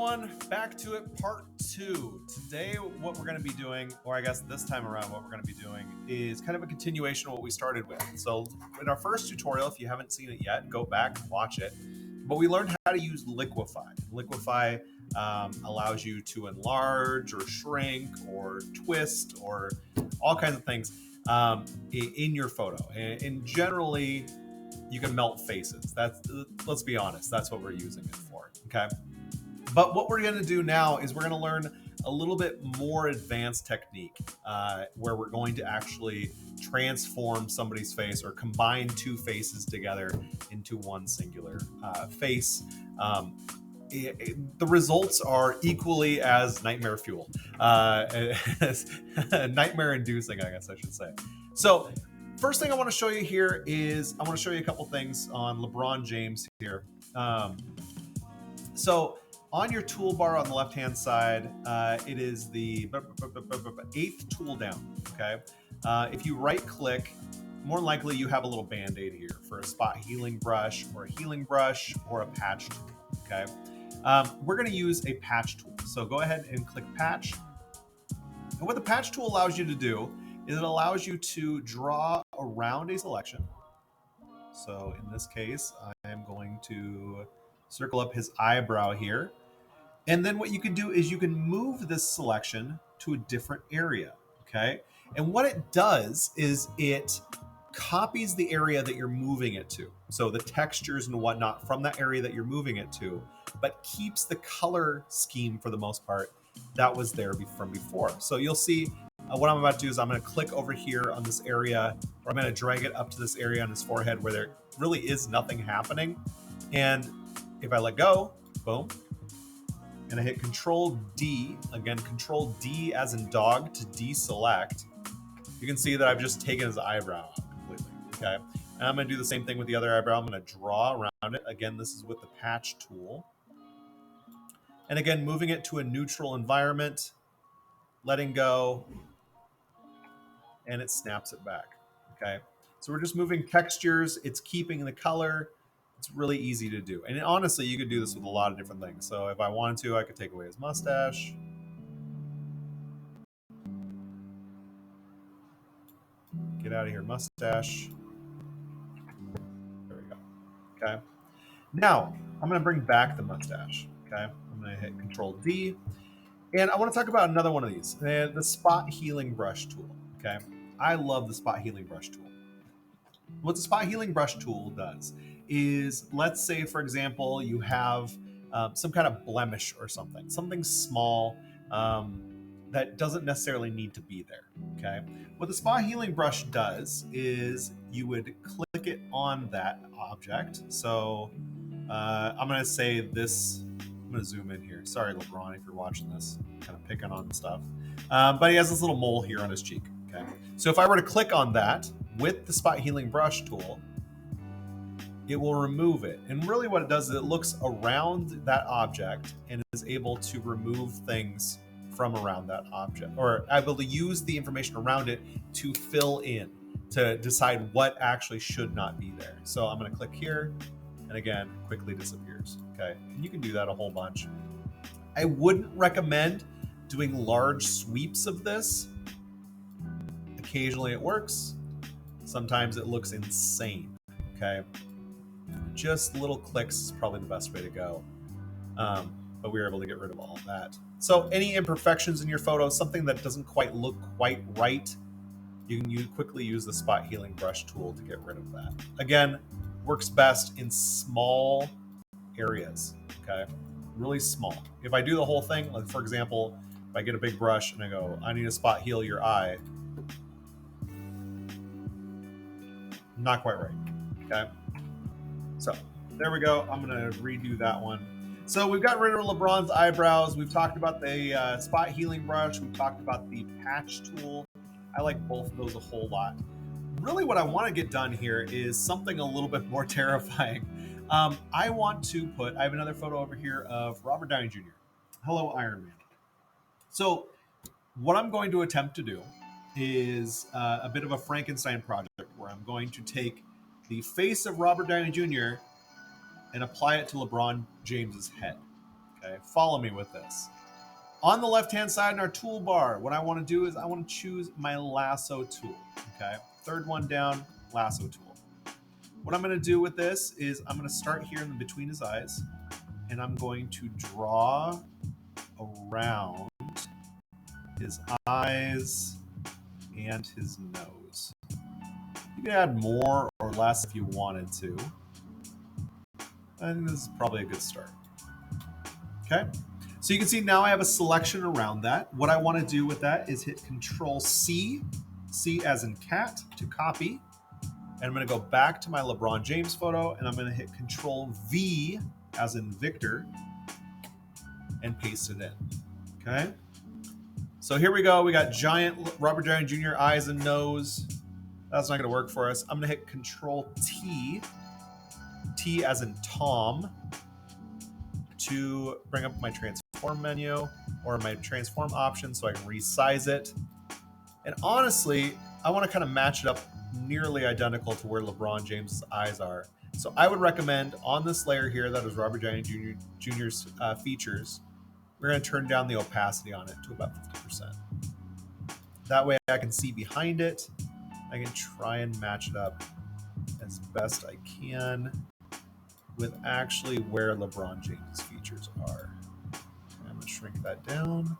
everyone, back to it, part 2. Today what we're going to be doing, or I guess this time around what we're going to be doing, is kind of a continuation of what we started with. So in our first tutorial, if you haven't seen it yet, go back and watch it. But we learned how to use Liquify. Liquify allows you to enlarge or shrink or twist or all kinds of things in your photo. And generally, you can melt faces. Let's be honest, that's what we're using it for, okay? But what we're gonna do now is we're gonna learn a little bit more advanced technique where we're going to actually transform somebody's face or combine two faces together into one singular face. The results are equally as nightmare fuel, nightmare inducing, I guess I should say. So first thing I want to show you here is I want to show you a couple things on LeBron James here. So on your toolbar on the left-hand side, it is the 8th tool down, okay? If you right-click, more than likely you have a little Band-Aid here for a spot healing brush or a healing brush or a patch tool, okay? We're gonna use a patch tool. So go ahead and click patch. And what the patch tool allows you to do is it allows you to draw around a selection. So in this case, I am going to circle up his eyebrow here. And then what you can do is you can move this selection to a different area, okay? And what it does is it copies the area that you're moving it to. So the textures and whatnot from that area that you're moving it to, but keeps the color scheme for the most part that was there from before. So you'll see what I'm about to do is I'm going to click over here on this area, or I'm going to drag it up to this area on his forehead where there really is nothing happening. And if I let go, boom, and I hit Control D, again, Control D as in dog to deselect, you can see that I've just taken his eyebrow out completely, okay? And I'm gonna do the same thing with the other eyebrow. I'm gonna draw around it. Again, this is with the patch tool. And again, moving it to a neutral environment, letting go, and it snaps it back, okay? So we're just moving textures, it's keeping the color. It's really easy to do. And honestly, you could do this with a lot of different things. So if I wanted to, I could take away his mustache. Get out of here, mustache. There we go. Okay. Now, I'm going to bring back the mustache. Okay. I'm going to hit Control D. And I want to talk about another one of these, the spot healing brush tool. Okay. I love the spot healing brush tool. What the spot healing brush tool does is, let's say, for example, you have some kind of blemish or something small that doesn't necessarily need to be there, okay? What the spot healing brush does is you would click it on that object. So I'm gonna say this, I'm gonna zoom in here. Sorry, LeBron, if you're watching this, I'm kind of picking on stuff. But he has this little mole here on his cheek, okay? So if I were to click on that with the spot healing brush tool, it will remove it. And really what it does is it looks around that object and is able to remove things from around that object, or able to use the information around it to fill in, to decide what actually should not be there. So I'm gonna click here, and again, quickly disappears, okay? And you can do that a whole bunch. I wouldn't recommend doing large sweeps of this. Occasionally it works. Sometimes it looks insane, okay? Just little clicks is probably the best way to go. But we were able to get rid of all of that. So any imperfections in your photo, something that doesn't quite look quite right, you can quickly use the spot healing brush tool to get rid of that. Again, works best in small areas, okay? Really small. If I do the whole thing, like for example, if I get a big brush and I go, I need to spot heal your eye, not quite right, okay? So there we go. I'm gonna redo that one. So we've got rid of LeBron's eyebrows. We've talked about the spot healing brush. We've talked about the patch tool. I like both of those a whole lot. Really what I want to get done here is something a little bit more terrifying. I have another photo over here of Robert Downey Jr. Hello, Iron Man. So what I'm going to attempt to do is a bit of a Frankenstein project where I'm going to take the face of Robert Downey Jr. and apply it to LeBron James's head. Okay, follow me with this. On the left-hand side in our toolbar, what I want to do is I want to choose my lasso tool. Okay, third one down, lasso tool. What I'm going to do with this is I'm going to start here in between his eyes, and I'm going to draw around his eyes and his nose. You can add more or less if you wanted to. I think this is probably a good start. Okay, so you can see now I have a selection around that. What I want to do with that is hit Control C, C as in cat, to copy. And I'm going to go back to my LeBron James photo, and I'm going to hit Control V as in Victor and paste it in. Okay, so here we go. We got giant Robert Downey Jr. eyes and nose. That's not going to work for us. I'm going to hit Control T, T as in Tom, to bring up my transform menu or my transform option so I can resize it. And honestly, I want to kind of match it up nearly identical to where LeBron James's eyes are. So I would recommend on this layer here that is Robert Downey Jr.'s features, we're going to turn down the opacity on it to about 50%. That way I can see behind it. I can try and match it up as best I can with actually where LeBron James' features are. Okay, I'm going to shrink that down.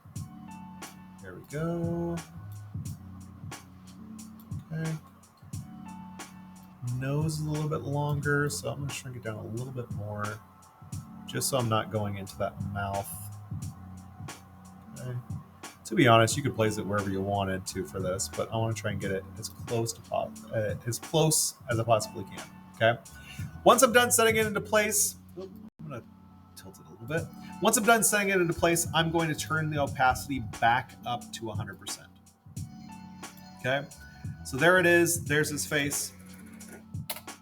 There we go. Okay. Nose is a little bit longer, so I'm going to shrink it down a little bit more, just so I'm not going into that mouth. Okay. To be honest, you could place it wherever you wanted to for this, but I want to try and get it as close as I possibly can. Okay. Once I'm done setting it into place, I'm going to tilt it a little bit. Once I'm done setting it into place, I'm going to turn the opacity back up to 100%. Okay. So there it is. There's his face.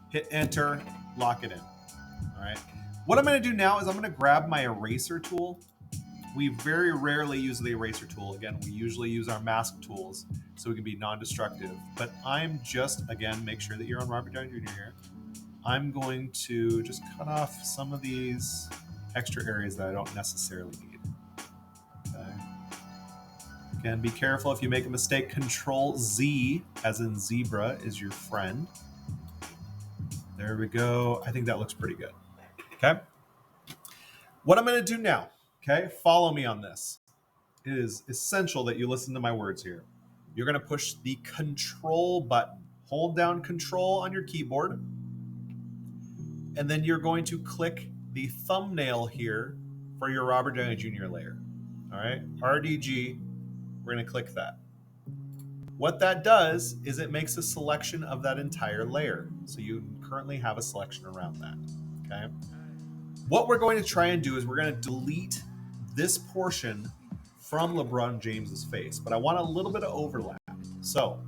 Hit enter, lock it in. All right. What I'm going to do now is I'm going to grab my eraser tool. We very rarely use the eraser tool. Again, we usually use our mask tools so we can be non-destructive. But I'm just, again, make sure that you're on Robert Downey Jr. here. I'm going to just cut off some of these extra areas that I don't necessarily need. Okay. Again, be careful if you make a mistake. Control Z, as in zebra, is your friend. There we go. I think that looks pretty good. Okay. What I'm going to do now, okay, follow me on this. It is essential that you listen to my words here. You're going to push the Control button. Hold down Control on your keyboard. And then you're going to click the thumbnail here for your Robert Downey Jr. layer. All right. RDG. We're going to click that. What that does is it makes a selection of that entire layer. So you currently have a selection around that. Okay. What we're going to try and do is we're going to delete this portion from LeBron James's face, but I want a little bit of overlap. So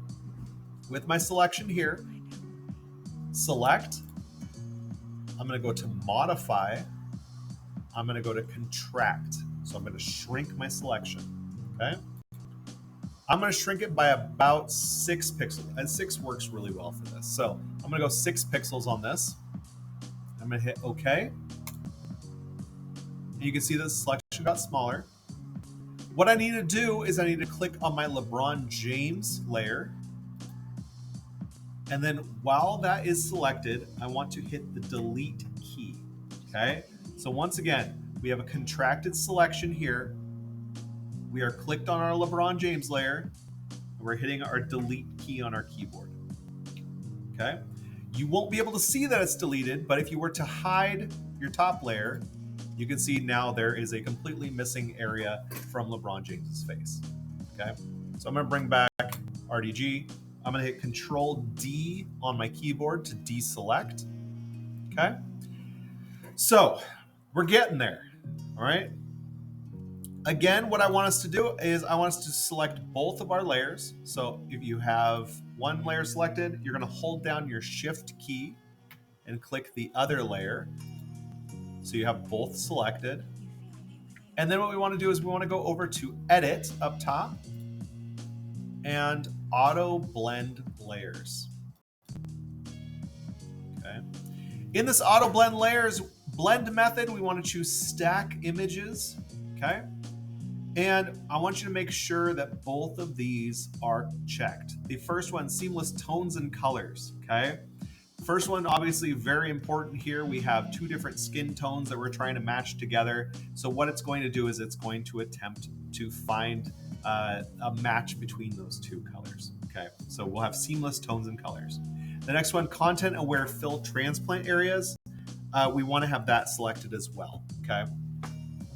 with my selection here, select, I'm going to go to modify, I'm going to go to contract. So I'm going to shrink my selection. Okay. I'm going to shrink it by about 6 pixels, and 6 works really well for this. So I'm going to go 6 pixels on this. I'm going to hit OK. And you can see the selection got smaller. What I need to do is I need to click on my LeBron James layer. And then while that is selected, I want to hit the delete key. Okay. So once again, we have a contracted selection here. We are clicked on our LeBron James layer, and we're hitting our delete key on our keyboard. Okay. You won't be able to see that it's deleted, but if you were to hide your top layer, you can see now there is a completely missing area from LeBron James's face. Okay. So I'm going to bring back RDG. I'm going to hit Control D on my keyboard to deselect. Okay. So we're getting there. All right. Again, what I want us to do is I want us to select both of our layers. So if you have one layer selected, you're going to hold down your Shift key and click the other layer. So you have both selected. And then what we want to do is we want to go over to Edit up top and Auto Blend Layers. Okay. In this Auto Blend Layers blend method, we want to choose stack images, okay? And I want you to make sure that both of these are checked. The first one, seamless tones and colors, okay? First one, obviously very important here. We have two different skin tones that we're trying to match together. So what it's going to do is it's going to attempt to find a match between those two colors, okay? So we'll have seamless tones and colors. The next one, content aware fill transplant areas. We want to have that selected as well, okay?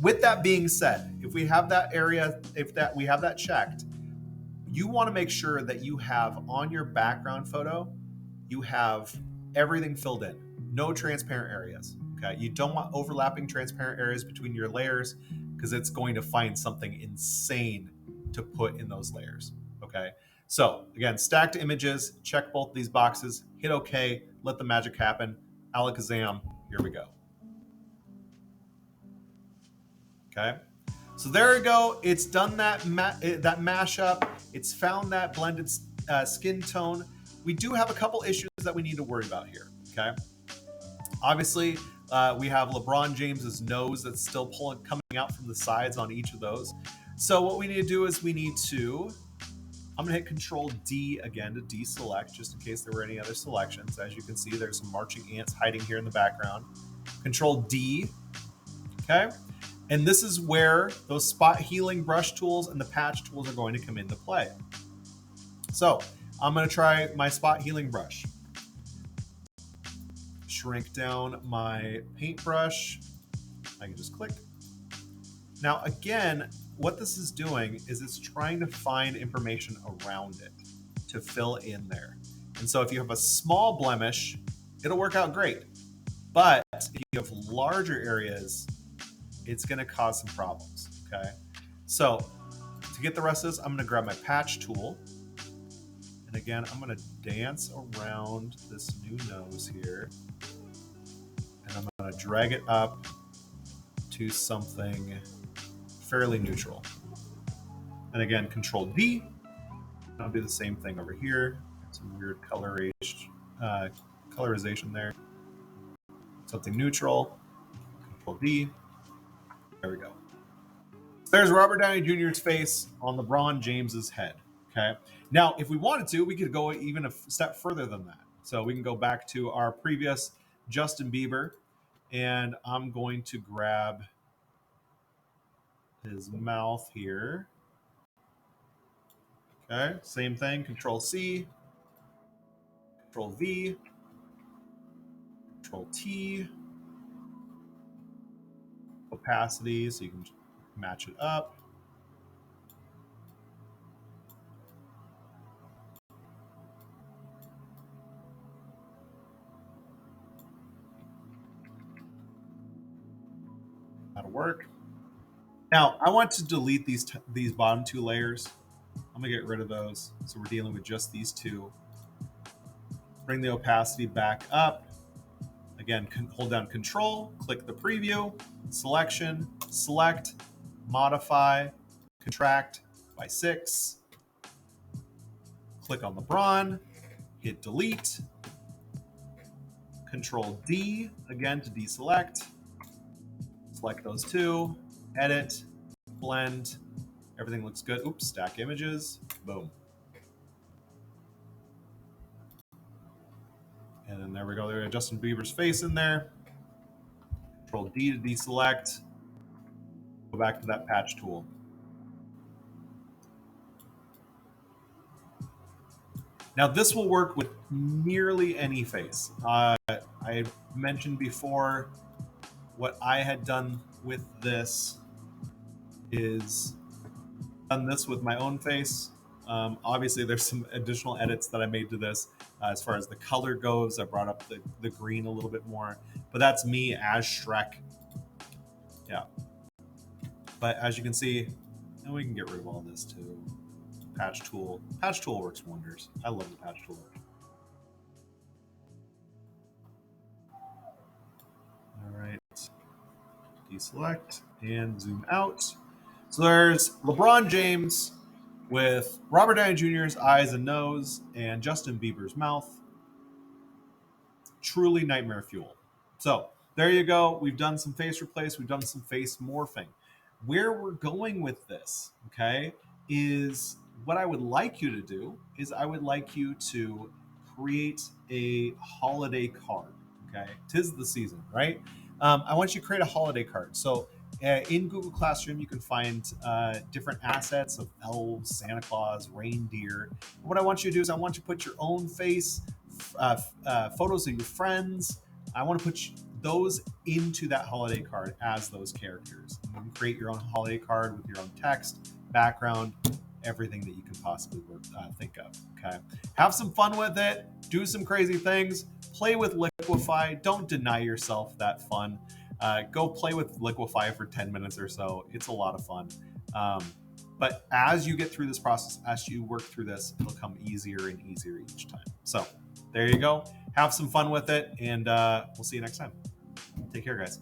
With that being said, if we have that area, we have that checked, you want to make sure that you have on your background photo, you have everything filled in, no transparent areas. Okay, you don't want overlapping transparent areas between your layers because it's going to find something insane to put in those layers. Okay, so again, stacked images, check both these boxes, hit OK, let the magic happen. Alakazam, here we go. Okay, so there we go. It's done that mashup. It's found that blended skin tone. We do have a couple issues that we need to worry about here. Okay, obviously we have LeBron James's nose that's still coming out from the sides on each of those. So what we need to do is we need to. I'm gonna hit Control D again to deselect, just in case there were any other selections. As you can see, there's some marching ants hiding here in the background. Control D. Okay. And this is where those spot healing brush tools and the patch tools are going to come into play. So I'm going to try my spot healing brush. Shrink down my paintbrush. I can just click. Now, again, what this is doing is it's trying to find information around it to fill in there. And so if you have a small blemish, it'll work out great. But if you have larger areas, it's going to cause some problems, okay? So to get the rest of this, I'm going to grab my patch tool. And again, I'm going to dance around this new nose here. And I'm going to drag it up to something fairly neutral. And again, Control D. I'll do the same thing over here. Some weird colorization there. Something neutral. Control D. There we go. There's Robert Downey Jr.'s face on LeBron James's head. Okay. Now, if we wanted to, we could go even a step further than that. So we can go back to our previous Justin Bieber, and I'm going to grab his mouth here. Okay. Same thing. Control C, Control V, Control T. Opacity, so you can match it up. That'll work. Now, I want to delete these bottom two layers. I'm gonna get rid of those. So we're dealing with just these two. Bring the opacity back up. Again, hold down Control, click the preview, selection, select, modify, contract by 6. Click on LeBron, hit delete. Control D again to deselect. Select those two, edit, blend. Everything looks good. Oops, stack images. Boom. And then there we go. There we have Justin Bieber's face in there. Control D to deselect. Go back to that patch tool. Now this will work with nearly any face. I mentioned before what I had done with this is done this with my own face. Obviously, there's some additional edits that I made to this as far as the color goes. I brought up the green a little bit more, but that's me as Shrek. Yeah. But as you can see, and we can get rid of all this too. Patch tool. Patch tool works wonders. I love the patch tool. All right. Deselect and zoom out. So there's LeBron James with Robert Downey Jr.'s eyes and nose and Justin Bieber's mouth. Truly nightmare fuel. So there you go. We've done some face replace. We've done some face morphing. Where we're going with this, okay, is what I would like you to do is I would like you to create a holiday card. Okay, 'tis the season, right? I want you to create a holiday card. So in Google Classroom, you can find different assets of elves, Santa Claus, reindeer. What I want you to do is I want you to put your own face, photos of your friends. I want to put those into that holiday card as those characters. You can create your own holiday card with your own text, background, everything that you can possibly think of. Okay, have some fun with it. Do some crazy things. Play with Liquify. Don't deny yourself that fun. Go play with Liquify for 10 minutes or so. It's a lot of fun. But as you get through this process, as you work through this, it'll come easier and easier each time. So there you go. Have some fun with it, and we'll see you next time. Take care, guys.